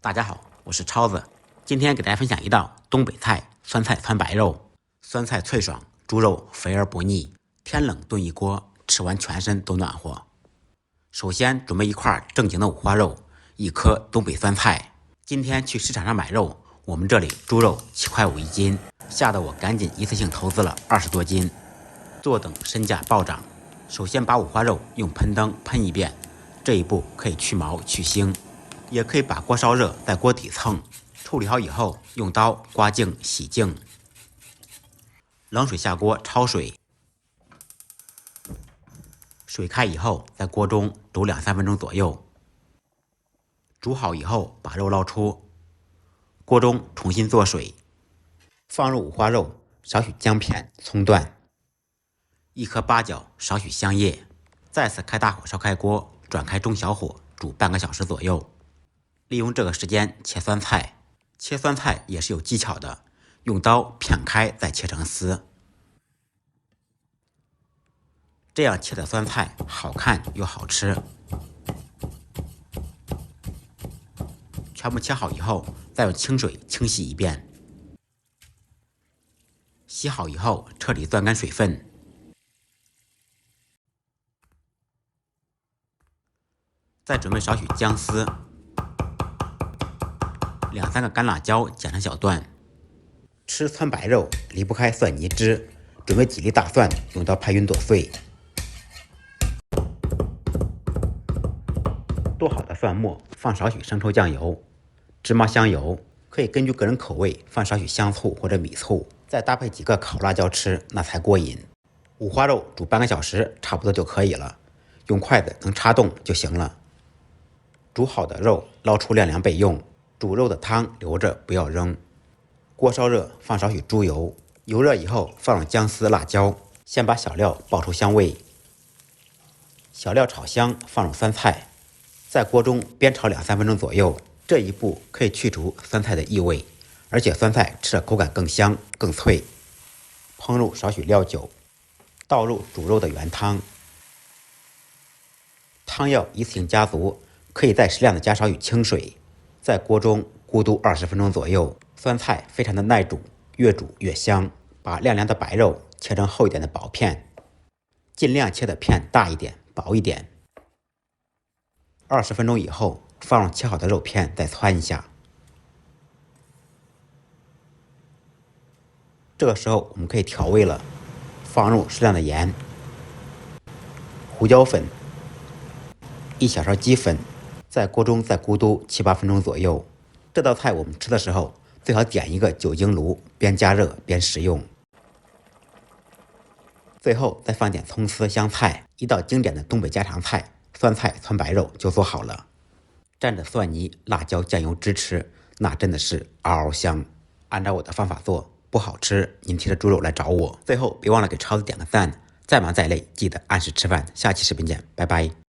大家好，我是超子，今天给大家分享一道东北菜酸菜汆白肉。酸菜脆爽，猪肉肥而不腻，天冷炖一锅，吃完全身都暖和。首先准备一块正经的五花肉，1颗东北酸菜。今天去市场上买肉，我们这里猪肉7块5一斤，吓得我赶紧一次性投资了20多斤。坐等身价暴涨，首先把五花肉用喷灯喷一遍，这一步可以去毛去腥。也可以把锅烧热，在锅底蹭，处理好以后用刀刮净洗净，冷水下锅焯水，水开以后在锅中煮2-3分钟左右，煮好以后把肉捞出，锅中重新做水，放入五花肉，少许姜片、葱段，1颗八角，少许香叶，再次开大火烧开锅，转开中小火煮半个小时左右。利用这个时间切酸菜，切酸菜也是有技巧的，用刀片开再切成丝，这样切的酸菜好看又好吃。全部切好以后，再用清水清洗一遍，洗好以后彻底攥干水分，再准备少许姜丝，2-3个干辣椒剪成小段。吃汆白肉离不开蒜泥汁，准备几粒大蒜，用刀拍匀剁碎。剁好的蒜末放少许生抽酱油、芝麻香油，可以根据个人口味放少许香醋或者米醋，再搭配几个烤辣椒吃，那才过瘾。五花肉煮半个小时差不多就可以了，用筷子能插动就行了。煮好的肉捞出晾凉备用，煮肉的汤留着不要扔。锅烧热，放少许猪油，油热以后放入姜丝、辣椒，先把小料爆出香味。小料炒香，放入酸菜，在锅中煸炒2-3分钟左右。这一步可以去除酸菜的异味，而且酸菜吃的口感更香更脆。烹入少许料酒，倒入煮肉的原汤，汤要一次性加足，可以再适量的加少许清水，在锅中咕嘟20分钟左右。酸菜非常的耐煮，越煮越香。把晾凉的白肉切成厚一点的薄片，尽量切的片大一点、薄一点。20分钟以后，放入切好的肉片，再汆一下。这个时候我们可以调味了，放入适量的盐、胡椒粉、1小勺鸡粉，在锅中再咕嘟7-8分钟左右。这道菜我们吃的时候最好点一个酒精炉，边加热边食用。最后再放点葱丝、香菜，一道经典的东北家常菜酸菜汆白肉就做好了。蘸着蒜泥、辣椒、酱油汁吃，那真的是嗷嗷香。按照我的方法做，不好吃您提着猪肉来找我。最后别忘了给超子点个赞，再忙再累记得按时吃饭。下期视频见，拜拜。